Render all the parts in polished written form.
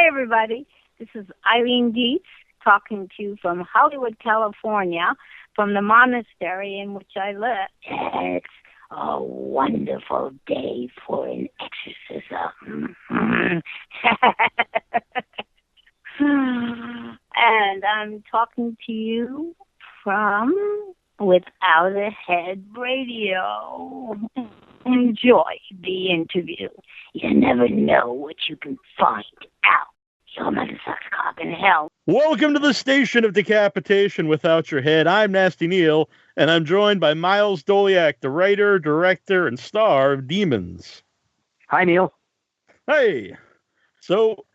Hi, everybody. This is Eileen Dietz talking to you from Hollywood, California, from the monastery in which I live. It's a wonderful day for an exorcism. And I'm talking to you from Without a Head Radio. Enjoy the interview. You never know what you can find out. Your mother sucks cock in hell. Welcome to the station of decapitation without your head. I'm Nasty Neal, and I'm joined by Miles Doleac, the writer, director, and star of Demons. Hi, Neil. Hey. So,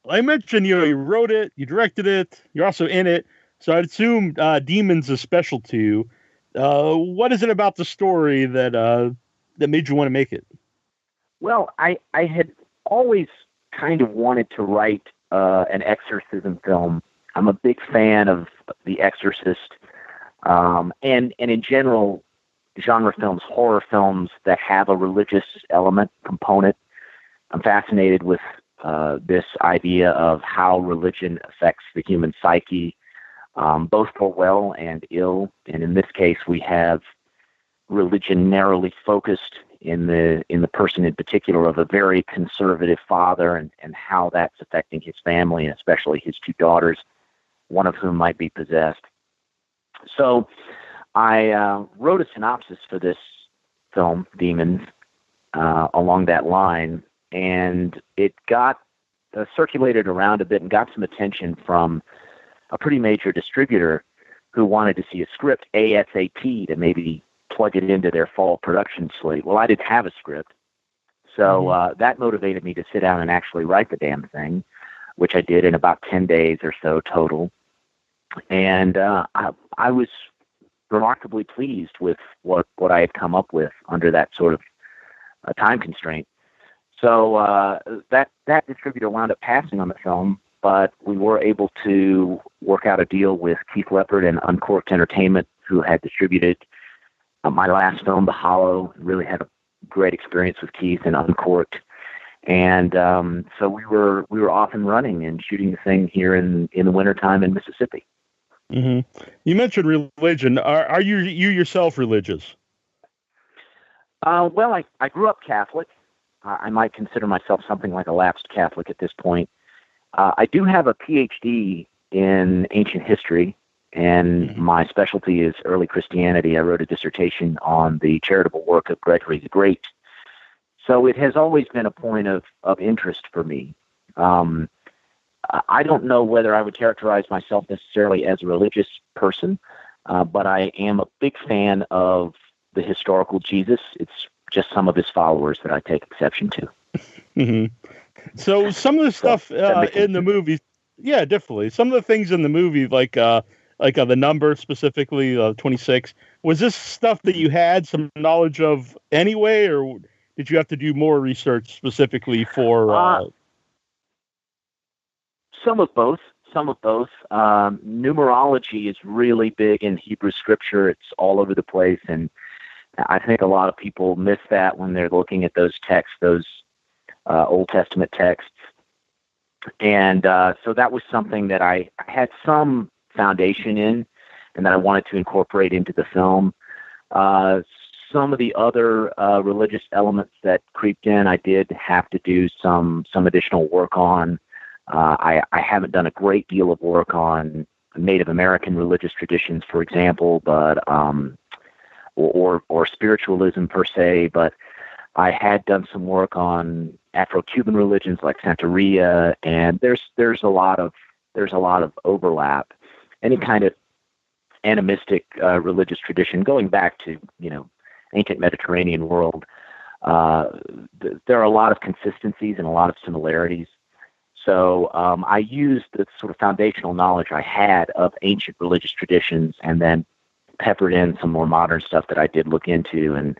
I mentioned, you wrote it, you directed it, you're also in it, so I'd assume Demons is special to you. What is it about the story that made you want to make it? Well, I had always kind of wanted to write an exorcism film. I'm a big fan of The Exorcist, and in general, genre films, horror films that have a religious element component. I'm fascinated with this idea of how religion affects the human psyche, both for well and ill. And in this case, we have religion narrowly focused in the person in particular of a very conservative father, and how that's affecting his family, and especially his two daughters, one of whom might be possessed. So I wrote a synopsis for this film, Demons, along that line, and it got circulated around a bit and got some attention from a pretty major distributor who wanted to see a script ASAP to maybe plug it into their fall production slate. Well, I didn't have a script, so that motivated me to sit down and actually write the damn thing, which I did in about 10 days or so total. And I was remarkably pleased with what I had come up with under that sort of time constraint. So that distributor wound up passing on the film, but we were able to work out a deal with Keith Leopard and Uncorked Entertainment, who had distributed my last film, The Hollow. Really had a great experience with Keith and Uncorked, and so we were off and running and shooting the thing here in the wintertime in Mississippi. Mm-hmm. You mentioned religion. Are you yourself religious? Well, I grew up Catholic. I might consider myself something like a lapsed Catholic at this point. I do have a PhD in ancient history, and my specialty is early Christianity. I wrote a dissertation on the charitable work of Gregory the Great. So it has always been a point of interest for me. I don't know whether I would characterize myself necessarily as a religious person, but I am a big fan of the historical Jesus. It's just some of his followers that I take exception to. Mm-hmm. So some of the stuff in the movie, yeah, definitely. Some of the things in the movie, like the number specifically, 26, was this stuff that you had some knowledge of anyway, or did you have to do more research specifically for? Some of both. Numerology is really big in Hebrew scripture. It's all over the place, and I think a lot of people miss that when they're looking at those texts, those Old Testament texts. And so that was something that I had some foundation in, and that I wanted to incorporate into the film. Some of the other religious elements that creeped in, I did have to do some additional work on. I haven't done a great deal of work on Native American religious traditions, for example, but or spiritualism per se, but I had done some work on Afro-Cuban religions like Santeria, and there's a lot of overlap. Any kind of animistic religious tradition going back to ancient Mediterranean world, there are a lot of consistencies and a lot of similarities. So I used the sort of foundational knowledge I had of ancient religious traditions, and then peppered in some more modern stuff that I did look into, and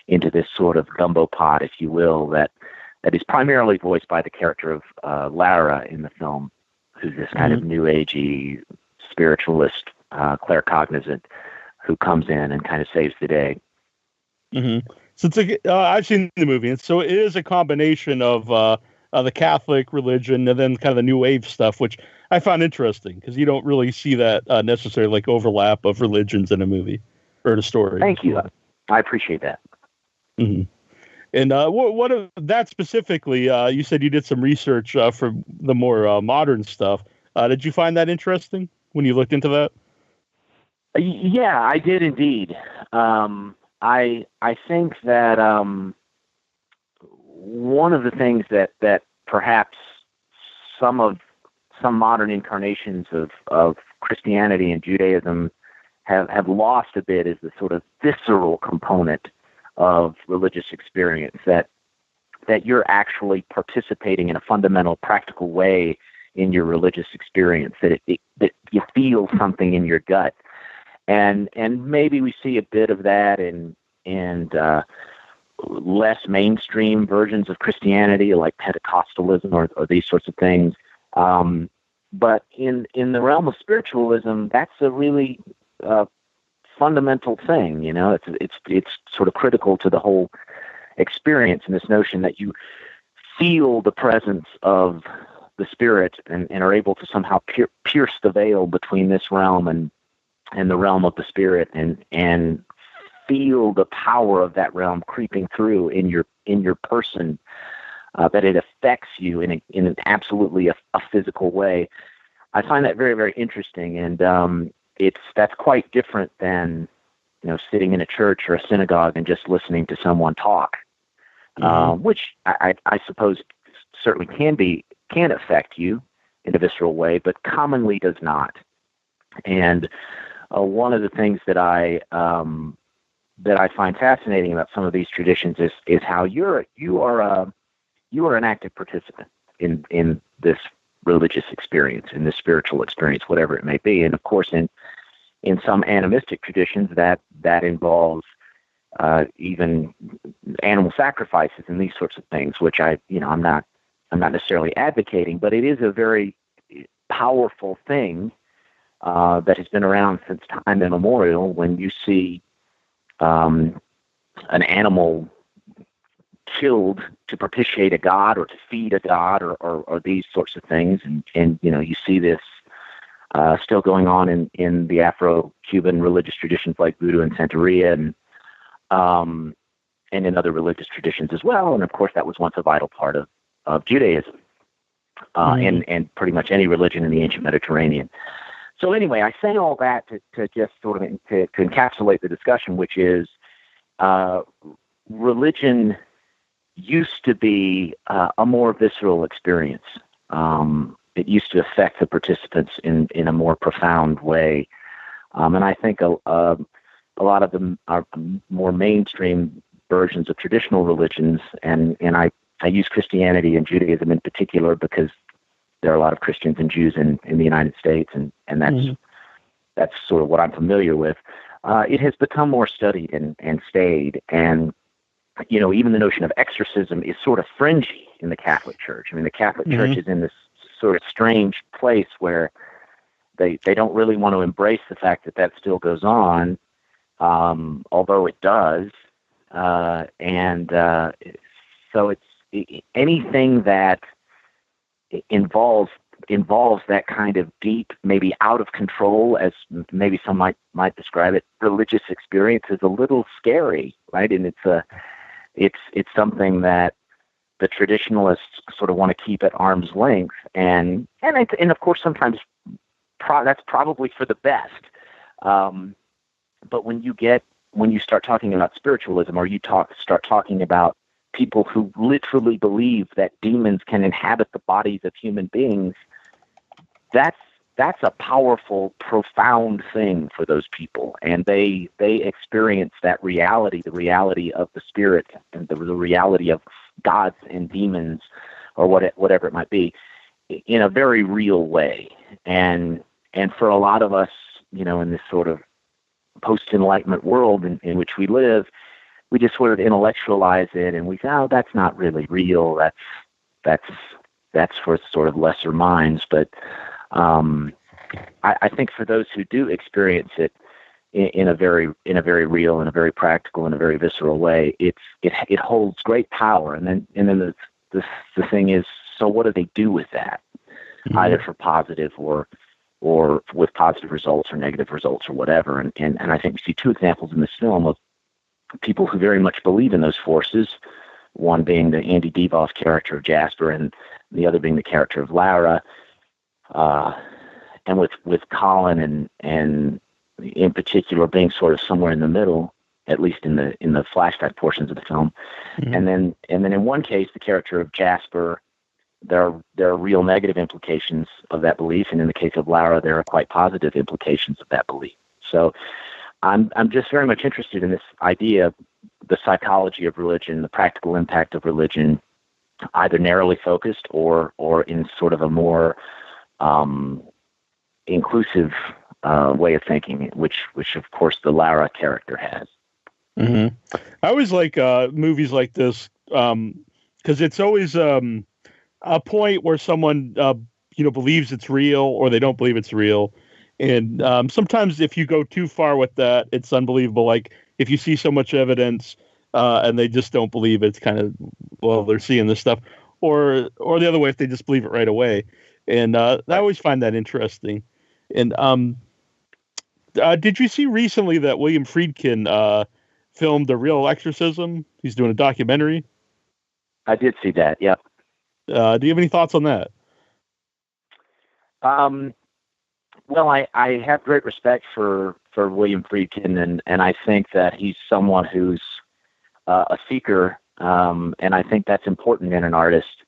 into this sort of gumbo pot, if you will, that is primarily voiced by the character of Lara in the film, who's this kind of new agey spiritualist, claircognizant, who comes in and kind of saves the day. Mm-hmm. So it's I've seen the movie, and so it is a combination of the Catholic religion and then kind of the New Age stuff, which I found interesting because you don't really see that necessarily like overlap of religions in a movie or in a story. Thank you. I appreciate that. Mm-hmm. And what of that specifically? You said you did some research for the more modern stuff. Did you find that interesting when you looked into that? Yeah, I did indeed. I think that one of the things that perhaps some modern incarnations of Christianity and Judaism have lost a bit is the sort of visceral component of religious experience, that you're actually participating in a fundamental, practical way in your religious experience, that you feel something in your gut. And maybe we see a bit of that in less mainstream versions of Christianity, like Pentecostalism or these sorts of things. But in the realm of spiritualism, that's a really fundamental thing. You know, it's sort of critical to the whole experience, and this notion that you feel the presence of the Spirit and are able to somehow pierce the veil between this realm and the realm of the Spirit, and feel the power of that realm creeping through in your person, that it affects you in an absolutely a physical way. I find that very, very interesting, and that's quite different than, you know, sitting in a church or a synagogue and just listening to someone talk, which I suppose certainly can affect you in a visceral way, but commonly does not. And one of the things that I find fascinating about some of these traditions is how you are an active participant in this religious experience, in this spiritual experience, whatever it may be. And of course, in some animistic traditions, that involves even animal sacrifices and these sorts of things, which I'm not necessarily advocating, but it is a very powerful thing that has been around since time immemorial. When you see an animal killed to propitiate a god or to feed a god or these sorts of things, and you know, you see this still going on in the Afro-Cuban religious traditions like Voodoo and Santeria, and in other religious traditions as well. And of course, that was once a vital part of Judaism, and pretty much any religion in the ancient Mediterranean. So anyway, I say all that to just sort of to encapsulate the discussion, which is religion used to be a more visceral experience. It used to affect the participants in a more profound way. And I think a lot of them are more mainstream versions of traditional religions, and I use Christianity and Judaism in particular because there are a lot of Christians and Jews in the United States, and that's sort of what I'm familiar with. It has become more studied and stayed, and you know, even the notion of exorcism is sort of fringy in the Catholic Church. I mean, the Catholic Church is in this sort of strange place where they don't really want to embrace the fact that still goes on, although it does, and so it's anything that involves that kind of deep, maybe out of control, as maybe some might describe it, religious experience is a little scary, right? And it's something that the traditionalists sort of want to keep at arm's length, and of course sometimes that's probably for the best. But when you start talking about spiritualism, or you start talking about people who literally believe that demons can inhabit the bodies of human beings, that's a powerful, profound thing for those people, and they experience that reality, the reality of the spirit, and the reality of gods and demons, or whatever it might be, in a very real way. And for a lot of us, you know, in this sort of post-Enlightenment world in which we live, we just sort of intellectualize it, and we say, oh, that's not really real. That's for sort of lesser minds. But I think for those who do experience it in a very real and a very practical and a very visceral way, it holds great power. And then the thing is So what do they do with that, either for positive or with positive results or negative results or whatever? And I think we see two examples in this film of people who very much believe in those forces, one being the Andy Divoff character of Jasper and the other being the character of Lara. And with Colin and in particular being sort of somewhere in the middle, at least in the flashback portions of the film. And then in one case, the character of Jasper, there are real negative implications of that belief, and in the case of Lara, there are quite positive implications of that belief. So I'm just very much interested in this idea, the psychology of religion, the practical impact of religion, either narrowly focused or in sort of a more inclusive way of thinking, which of course the Lara character has. I always like movies like this because it's always a point where someone believes it's real or they don't believe it's real. And sometimes if you go too far with that, it's unbelievable. Like if you see so much evidence and they just don't believe it's kind of, well, they're seeing this stuff. Or the other way, if they just believe it right away. And I always find that interesting. And did you see recently that William Friedkin filmed The Real Exorcism? He's doing a documentary. I did see that, yeah. Do you have any thoughts on that? Well, I have great respect for William Friedkin, and I think that he's someone who's a seeker, and I think that's important in an artist.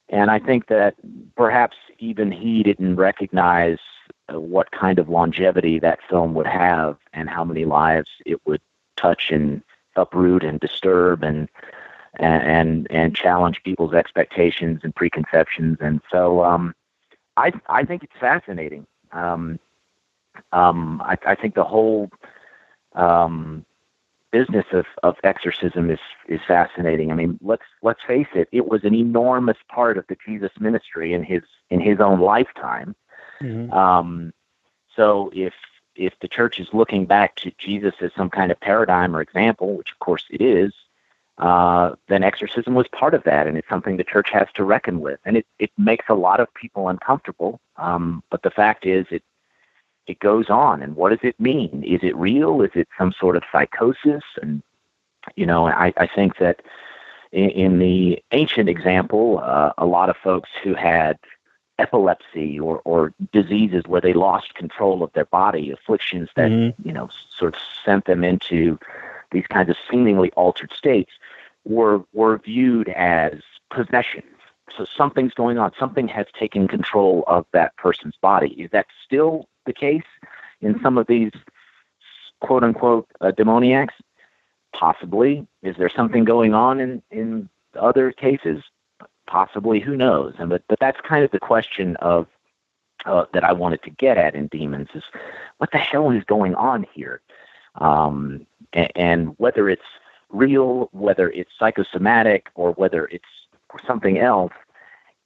And I think that perhaps even he didn't recognize what kind of longevity that film would have and how many lives it would touch and uproot and disturb and challenge people's expectations and preconceptions. And so I think it's fascinating. I think the whole business of exorcism is fascinating. I mean, let's face it, it was an enormous part of the Jesus ministry in his own lifetime. So if the church is looking back to Jesus as some kind of paradigm or example, which of course it is, then exorcism was part of that, and it's something the church has to reckon with. And it makes a lot of people uncomfortable, but the fact is it goes on. And what does it mean? Is it real? Is it some sort of psychosis? And, I think that in the ancient example, a lot of folks who had epilepsy or diseases where they lost control of their body, afflictions that, sort of sent them into these kinds of seemingly altered states, were viewed as possessions. So something's going on. Something has taken control of that person's body. Is that still the case in some of these quote-unquote demoniacs? Possibly. Is there something going on in other cases? Possibly. Who knows? But that's kind of the question of that I wanted to get at in Demons is what the hell is going on here? And whether it's real, whether it's psychosomatic, or whether it's something else,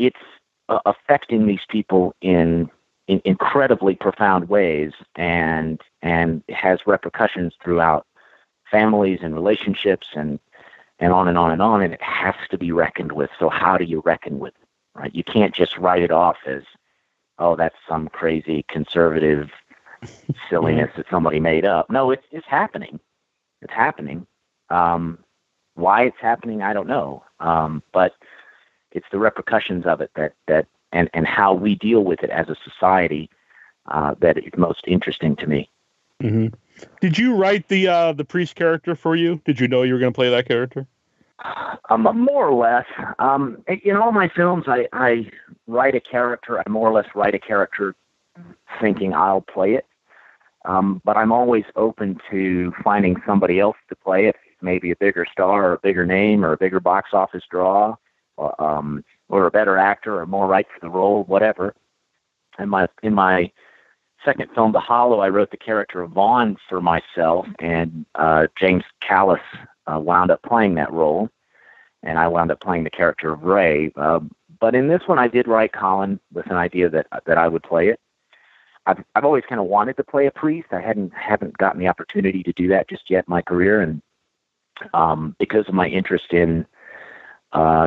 it's affecting these people in incredibly profound ways, and has repercussions throughout families and relationships and on and on and on, and it has to be reckoned with. So how do you reckon with it, right? You can't just write it off as, oh, that's some crazy conservative silliness that somebody made up. No, it's happening. It's happening. Why it's happening, I don't know. But it's the repercussions of it that and how we deal with it as a society that is most interesting to me. Did you write the priest character for you? Did you know you were going to play that character? More or less. In all my films, I write a character. I more or less write a character thinking I'll play it. But I'm always open to finding somebody else to play it, maybe a bigger star or a bigger name or a bigger box office draw, or a better actor or more right for the role, whatever. In my second film, The Hollow, I wrote the character of Vaughn for myself, and James Callis wound up playing that role, and I wound up playing the character of Ray. But in this one, I did write Colin with an idea that I would play it. I've always kind of wanted to play a priest. I haven't gotten the opportunity to do that just yet in my career, and because of my interest in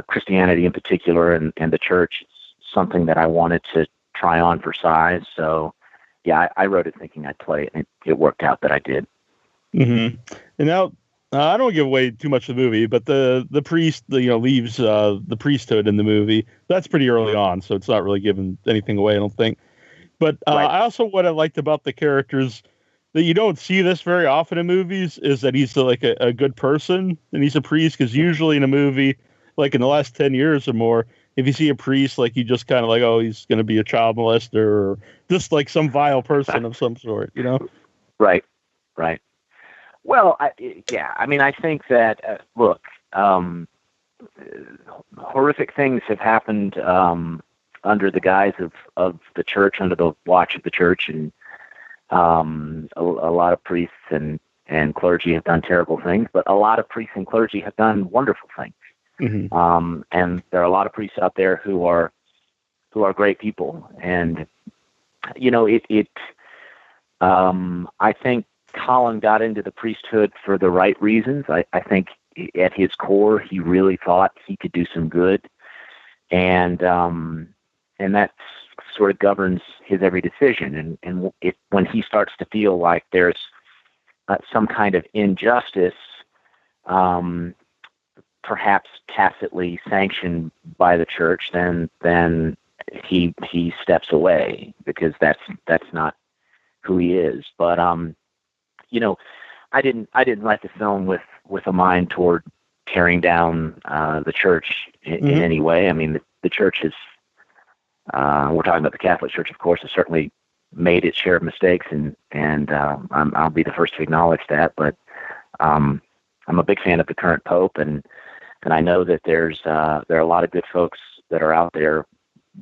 Christianity in particular and the church. It's something that I wanted to try on for size. So, yeah, I wrote it thinking I'd play it, and it worked out that I did. Mm-hmm. And now, I don't give away too much of the movie, but the priest, leaves the priesthood in the movie. That's pretty early on, so it's not really giving anything away, I don't think. But Right. I also, what I liked about the characters, that you don't see this very often in movies, is that he's like a good person and he's a priest. Because usually in a movie, like in the last 10 years or more, if you see a priest, like you just kind of like, oh, he's going to be a child molester or just like some vile person of some sort, Right. Well, I think that, look, horrific things have happened under the guise of the church, under the watch of the church, and a lot of priests and clergy have done terrible things, but a lot of priests and clergy have done wonderful things. Mm-hmm. And there are a lot of priests out there who are great people, and I think Colin got into the priesthood for the right reasons. I think at his core, he really thought he could do some good, and that sort of governs his every decision. And when he starts to feel like there's some kind of injustice, perhaps tacitly sanctioned by the church, then he steps away, because that's not who he is. But I didn't write the film with a mind toward tearing down the church in any way. I mean, the church is, we're talking about the Catholic Church, of course, has certainly made its share of mistakes, and I'll be the first to acknowledge that. But I'm a big fan of the current Pope, and I know that there are a lot of good folks that are out there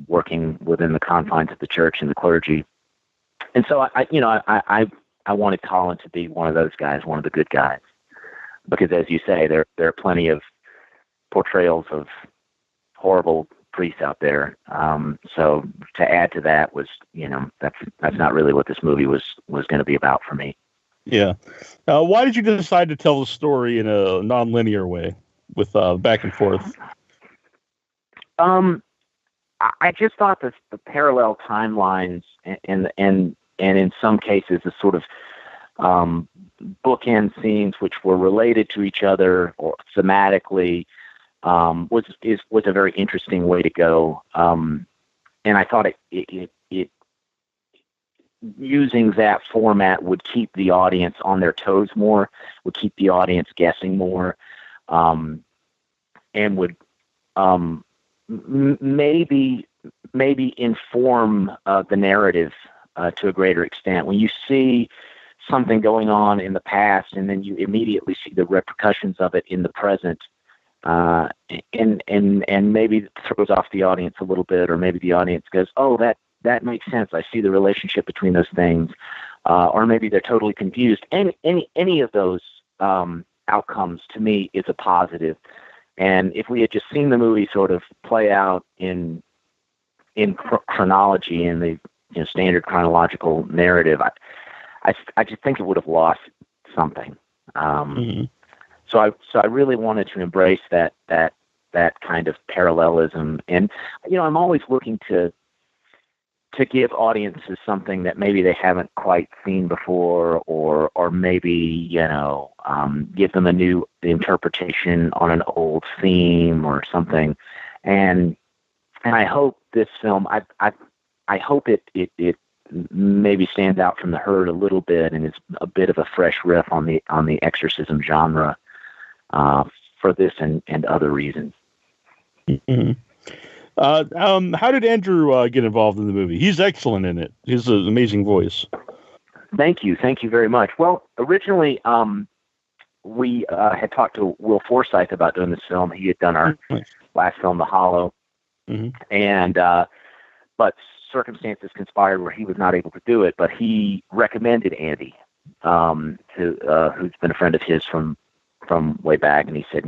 working within the confines of the church and the clergy. And so I wanted Colin to be one of those guys, one of the good guys, because, as you say, there are plenty of portrayals of horrible priests out there. So to add to that was, that's not really what this movie was going to be about for me. Yeah. Why did you decide to tell the story in a non-linear way with back and forth? I just thought that the parallel timelines and in some cases the sort of bookend scenes which were related to each other or thematically was a very interesting way to go. And I thought it using that format would keep the audience on their toes more, would keep the audience guessing more, and would maybe inform the narrative to a greater extent. When you see something going on in the past and then you immediately see the repercussions of it in the present, and maybe it throws off the audience a little bit, or maybe the audience goes, oh, that makes sense. I see the relationship between those things. Or maybe they're totally confused. Any of those outcomes to me is a positive. And if we had just seen the movie sort of play out in chronology, in the standard chronological narrative, I just think it would have lost something. So I really wanted to embrace that kind of parallelism. And I'm always looking to give audiences something that maybe they haven't quite seen before, or maybe give them a new interpretation on an old theme or something. And I hope this film, I hope it maybe stands out from the herd a little bit, and is a bit of a fresh riff on the exorcism genre for this and other reasons. Mm-hmm. How did Andrew get involved in the movie? He's excellent in it. He has an amazing voice. Thank you very much. Well, originally, we had talked to Will Forsythe about doing this film. He had done our last film, The Hollow, and but circumstances conspired where he was not able to do it. But he recommended Andy, who's been a friend of his from way back, and he said,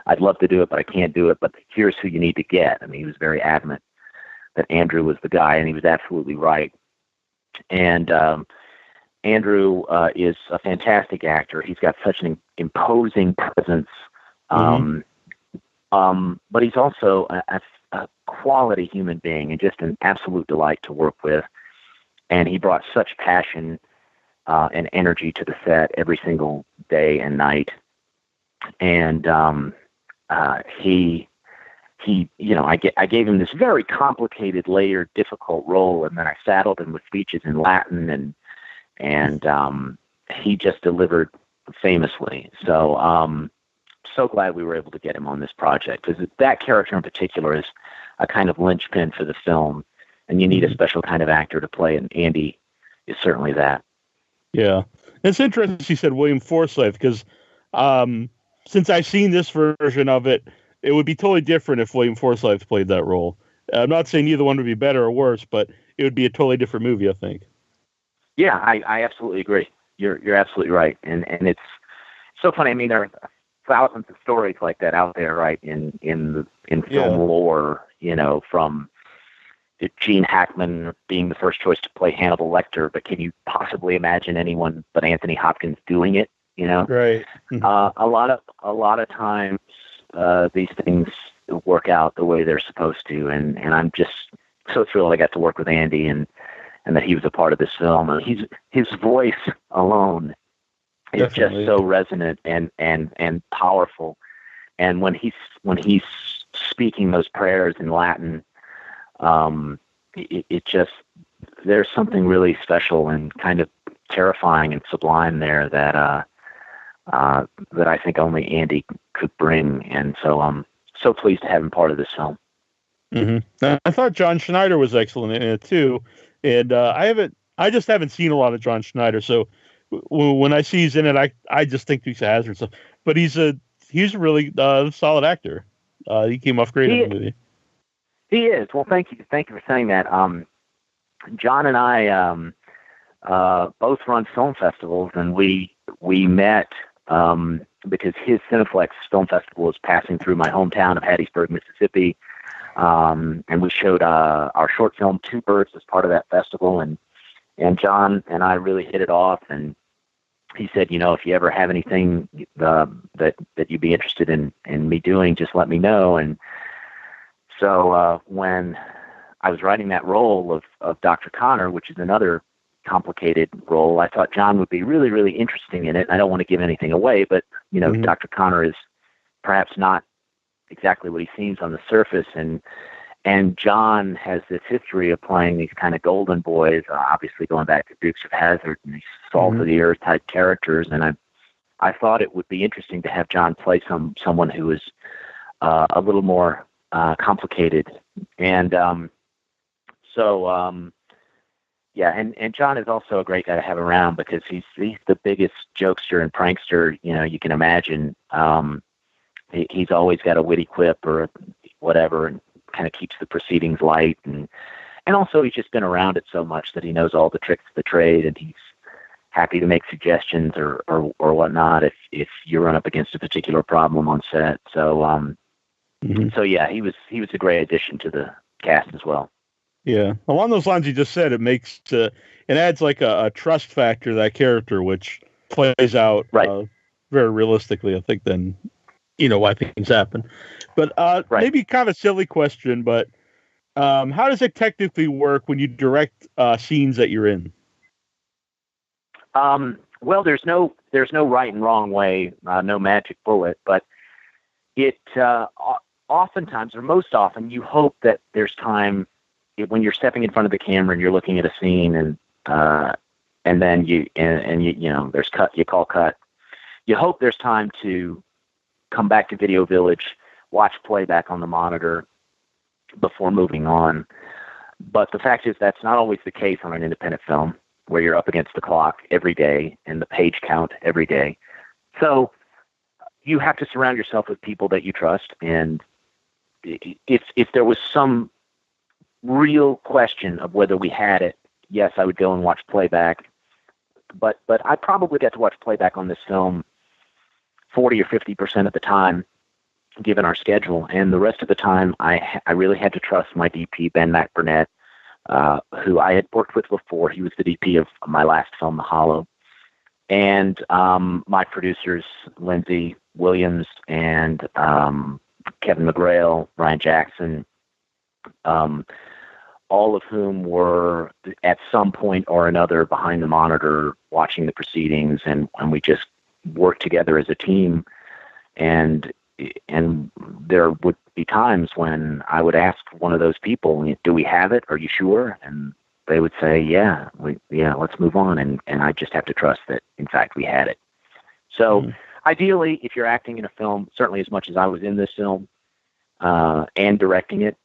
I'd love to do it, but I can't do it, but here's who you need to get. I mean, he was very adamant that Andrew was the guy, and he was absolutely right. And Andrew is a fantastic actor. He's got such an imposing presence, But he's also a quality human being and just an absolute delight to work with. And he brought such passion and energy to the set every single day and night. And he, I gave him this very complicated, layered, difficult role, and then I saddled him with speeches in Latin, and he just delivered famously. So, so glad we were able to get him on this project, because that character in particular is a kind of linchpin for the film, and you need a special kind of actor to play, and Andy is certainly that. Yeah. It's interesting you said William Forsythe, because since I've seen this version of it, it would be totally different if William Forsythe played that role. I'm not saying either one would be better or worse, but it would be a totally different movie, I think. Yeah, I absolutely agree. You're absolutely right. And it's so funny. I mean, there are thousands of stories like that out there, right, in film lore, from Gene Hackman being the first choice to play Hannibal Lecter, but can you possibly imagine anyone but Anthony Hopkins doing it? Right. A lot of times these things work out the way they're supposed to, and I'm just so thrilled I got to work with Andy and that he was a part of this film. And his voice alone is just so resonant and powerful. And when he's speaking those prayers in Latin, it just, there's something really special and kind of terrifying and sublime there that I think only Andy could bring. And so I'm so pleased to have him part of this film. Mm-hmm. I thought John Schneider was excellent in it too. And I just haven't seen a lot of John Schneider. So when I see he's in it, I just think Dukes of Hazzard stuff. But he's a really solid actor. He came off great in the movie. He is. Well, thank you for saying that. John and I both run film festivals, and we met because his Cineplex Film Festival was passing through my hometown of Hattiesburg, Mississippi. And we showed our short film Two Birds as part of that festival, and John and I really hit it off. And he said, if you ever have anything that you'd be interested in me doing, just let me know. And so when I was writing that role of Dr. Connor, which is another complicated role, I thought John would be really, really interesting in it. I don't want to give anything away, but Dr. Connor is perhaps not exactly what he seems on the surface, and John has this history of playing these kind of golden boys, obviously going back to Dukes of Hazzard and these salt of the earth type characters. And I thought it would be interesting to have John play someone who is a little more complicated. And and John is also a great guy to have around, because he's the biggest jokester and prankster you can imagine. He's always got a witty quip or whatever, and kind of keeps the proceedings light. And also he's just been around it so much that he knows all the tricks of the trade, and he's happy to make suggestions or whatnot if you run up against a particular problem on set. So so yeah, he was a great addition to the cast as well. Yeah, along those lines you just said, it makes it adds like a trust factor to that character, which plays out very realistically, I think, than why things happen. But maybe kind of a silly question, but how does it technically work when you direct scenes that you're in? Well, there's no right and wrong way, no magic bullet, but it oftentimes, or most often, you hope that there's time when you're stepping in front of the camera and you're looking at a scene, and then you there's cut, you call cut. You hope there's time to come back to Video Village, watch playback on the monitor before moving on. But the fact is that's not always the case on an independent film, where you're up against the clock every day and the page count every day. So you have to surround yourself with people that you trust. And if there was some real question of whether we had it, yes, I would go and watch playback. But I probably got to watch playback on this film 40 or 50% of the time, given our schedule. And the rest of the time, I really had to trust my DP, Ben McBurnett, who I had worked with before. He was the DP of my last film, The Hollow. And my producers, Lindsay Williams and Kevin McGrail, Ryan Jackson, all of whom were at some point or another behind the monitor watching the proceedings, and we just worked together as a team. And there would be times when I would ask one of those people, do we have it? Are you sure? And they would say, yeah, let's move on. And I just have to trust that, in fact, we had it. So ideally, if you're acting in a film, certainly as much as I was in this film and directing it,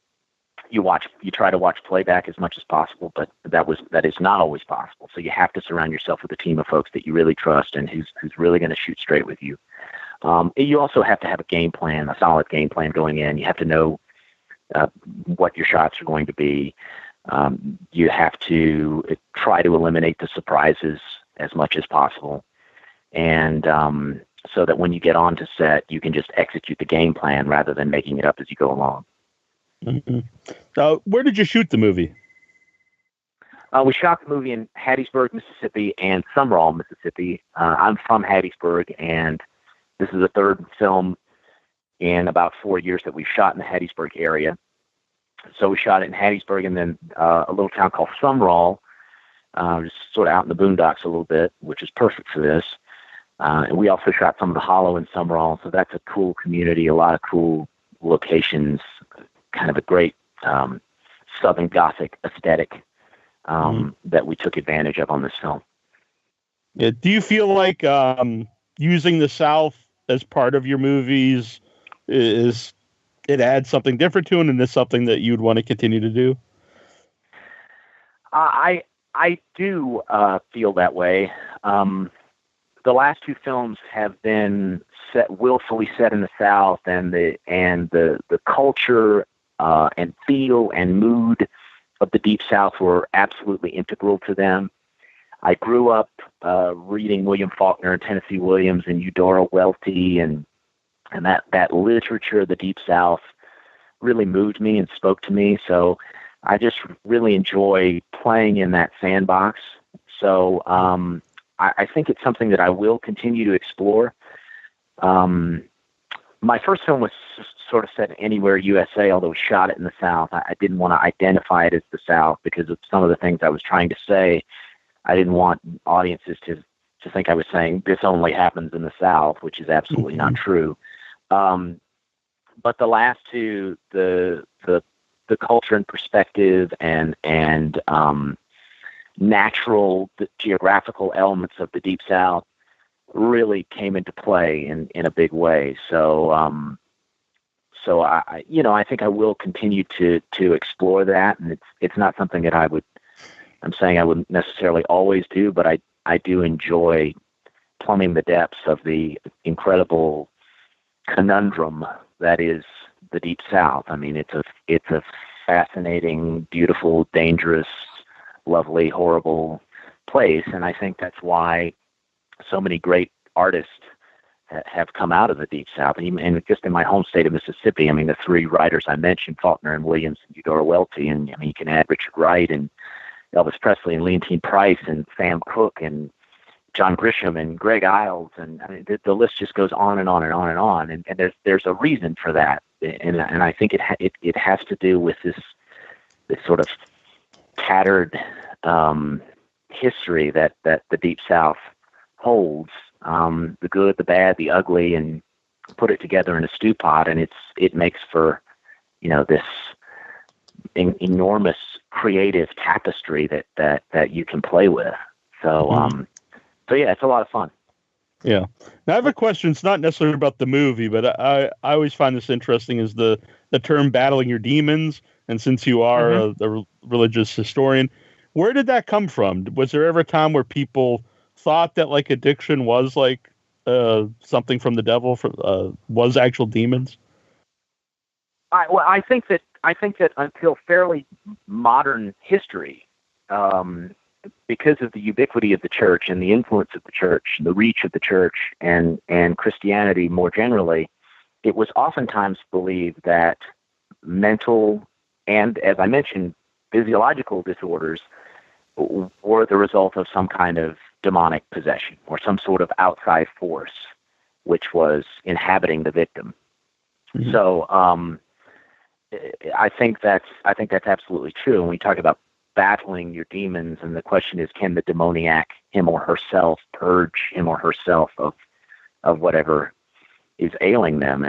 you try to watch playback as much as possible, but that is not always possible. So you have to surround yourself with a team of folks that you really trust and who's really going to shoot straight with you. You also have to have a game plan, a solid game plan going in. You have to know what your shots are going to be. You have to try to eliminate the surprises as much as possible. And so that when you get onto set, you can just execute the game plan rather than making it up as you go along. Mm-hmm. Where did you shoot the movie? We shot the movie in Hattiesburg, Mississippi, and Summerall, Mississippi. I'm from Hattiesburg, and this is the third film in about 4 years that we've shot in the Hattiesburg area. So we shot it in Hattiesburg, and then a little town called Summerall, just sort of out in the boondocks a little bit, which is perfect for this. And we also shot some of the Hollow in Summerall, so that's a cool community, a lot of cool locations, kind of a great Southern Gothic aesthetic that we took advantage of on this film. Yeah. Do you feel like using the South as part of your movies it adds something different to it, and is something that you'd want to continue to do? I do feel that way. The last two films have been willfully set in the South, and the culture and feel and mood of the Deep South were absolutely integral to them. I grew up reading William Faulkner and Tennessee Williams and Eudora Welty, and that literature of the Deep South really moved me and spoke to me. So I just really enjoy playing in that sandbox. So I think it's something that I will continue to explore. My first film was sort of set anywhere USA, although we shot it in the South. I didn't want to identify it as the South because of some of the things I was trying to say. I didn't want audiences to think I was saying this only happens in the South, which is absolutely not true. But the last two, the culture and perspective and natural geographical elements of the Deep South really came into play in a big way. So I think I will continue to explore that, and it's not something that I'm saying I wouldn't necessarily always do, but I do enjoy plumbing the depths of the incredible conundrum that is the Deep South. I mean, it's a fascinating, beautiful, dangerous, lovely, horrible place, and I think that's why so many great artists have come out of the Deep South. And just in my home state of Mississippi, I mean, the three writers I mentioned, Faulkner and Williams and Eudora Welty, and I mean, you can add Richard Wright and Elvis Presley and Leontine Price and Sam Cooke and John Grisham and Greg Iles, and I mean, the list just goes on and on and on and on. And there's a reason for that, and I think it has to do with this sort of tattered history that the Deep South holds, the good, the bad, the ugly, and put it together in a stew pot, and it makes for this enormous creative tapestry that you can play with. So yeah, it's a lot of fun. Yeah. Now I have a question. It's not necessarily about the movie, but I always find this interesting is the term battling your demons. And since you are a religious historian, where did that come from? Was there ever a time where people thought that like addiction was like something from the devil, was actual demons? I think that until fairly modern history, because of the ubiquity of the church and the influence of the church, the reach of the church, and Christianity more generally, it was oftentimes believed that mental and, as I mentioned, physiological disorders were the result of some kind of demonic possession or some sort of outside force which was inhabiting the victim. Mm-hmm. So I think that's absolutely true. And we talk about battling your demons, and the question is, can the demoniac, him or herself, purge him or herself of whatever is ailing them?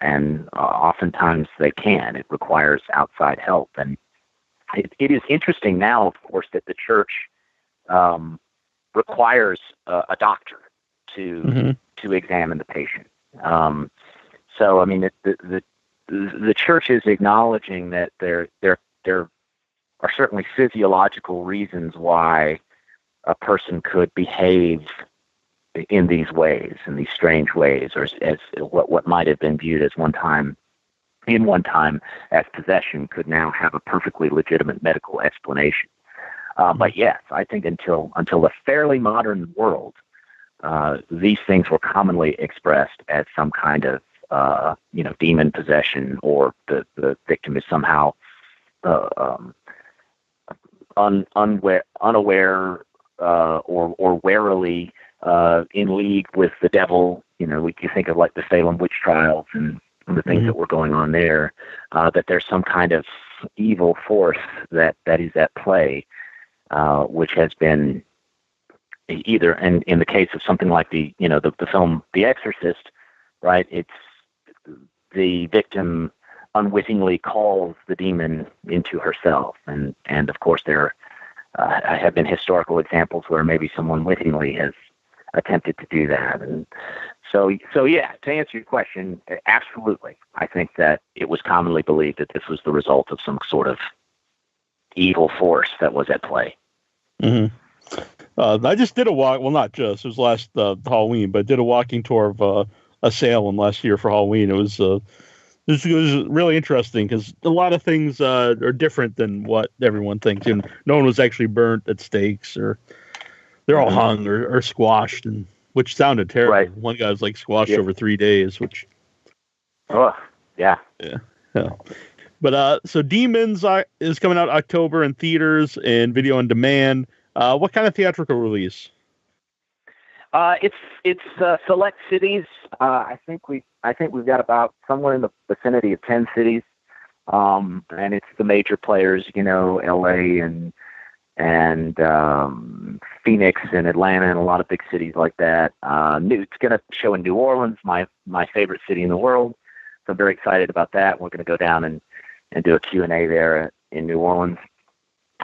And oftentimes they can. It requires outside help. And it is interesting now, of course, that the church requires a doctor to examine the patient. So I mean, the church is acknowledging that there are certainly physiological reasons why a person could behave in these ways, in these strange ways, or as what might have been viewed as one time as possession could now have a perfectly legitimate medical explanation. But yes, I think until a fairly modern world, these things were commonly expressed as some kind of demon possession, or the victim is somehow unaware or warily in league with the devil. We can think of like the Salem witch trials and the things that were going on there, that there's some kind of evil force that is at play, which has been either, and in the case of something like the film The Exorcist, right? It's the victim unwittingly calls the demon into herself, and of course there have been historical examples where maybe someone wittingly has attempted to do that. And so yeah, to answer your question, absolutely, I think that it was commonly believed that this was the result of some sort of evil force that was at play. Mm-hmm. I just did a walk. Well, not just. It was last Halloween, but I did a walking tour of Salem last year for Halloween. It was really interesting because a lot of things are different than what everyone thinks. And no one was actually burnt at stakes, or they're all hung or squashed, and which sounded terrible. Right. One guy was like squashed over 3 days, which. Oh, yeah. But so Demons is coming out October in theaters and video on demand. What kind of theatrical release? It's select cities. I think we've got about somewhere in the vicinity of 10 cities, and it's the major players, LA and Phoenix and Atlanta and a lot of big cities like that. It's going to show in New Orleans, my favorite city in the world. So I'm very excited about that. We're going to go down and do a Q&A there in New Orleans.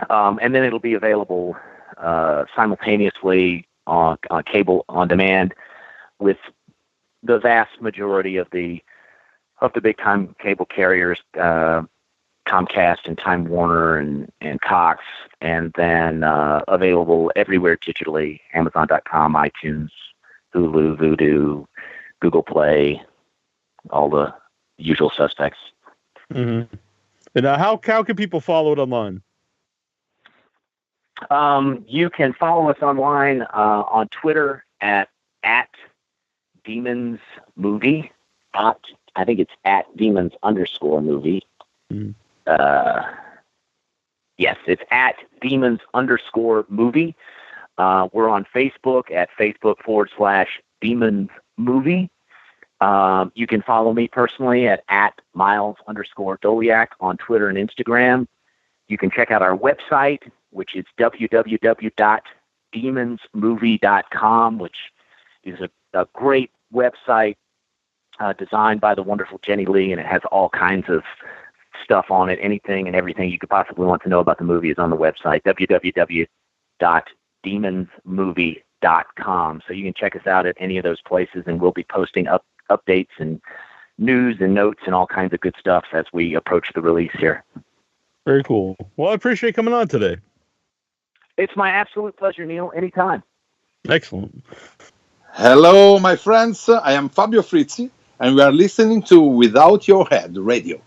And then it'll be available simultaneously on cable on demand with the vast majority of the big time cable carriers, Comcast and Time Warner and Cox, and then available everywhere digitally: Amazon.com, iTunes, Hulu, Vudu, Google Play, all the usual suspects. Mm-hmm. And how can people follow it online? You can follow us online on Twitter at Demons Movie. I think it's at Demons_movie. Mm-hmm. Yes, it's at Demons_movie. We're on Facebook at Facebook.com/Demons Movie. You can follow me personally at Miles_Doleac on Twitter and Instagram. You can check out our website, which is www.demonsmovie.com, which is a great website designed by the wonderful Jenny Lee, and it has all kinds of stuff on it. Anything and everything you could possibly want to know about the movie is on the website, www.demonsmovie.com. So you can check us out at any of those places, and we'll be posting updates and news and notes and all kinds of good stuff as we approach the release here. Very cool. Well, I appreciate coming on today. It's my absolute pleasure, Neil. Anytime. Excellent. Hello, my friends. I am Fabio Frizzi, and we are listening to Without Your Head Radio.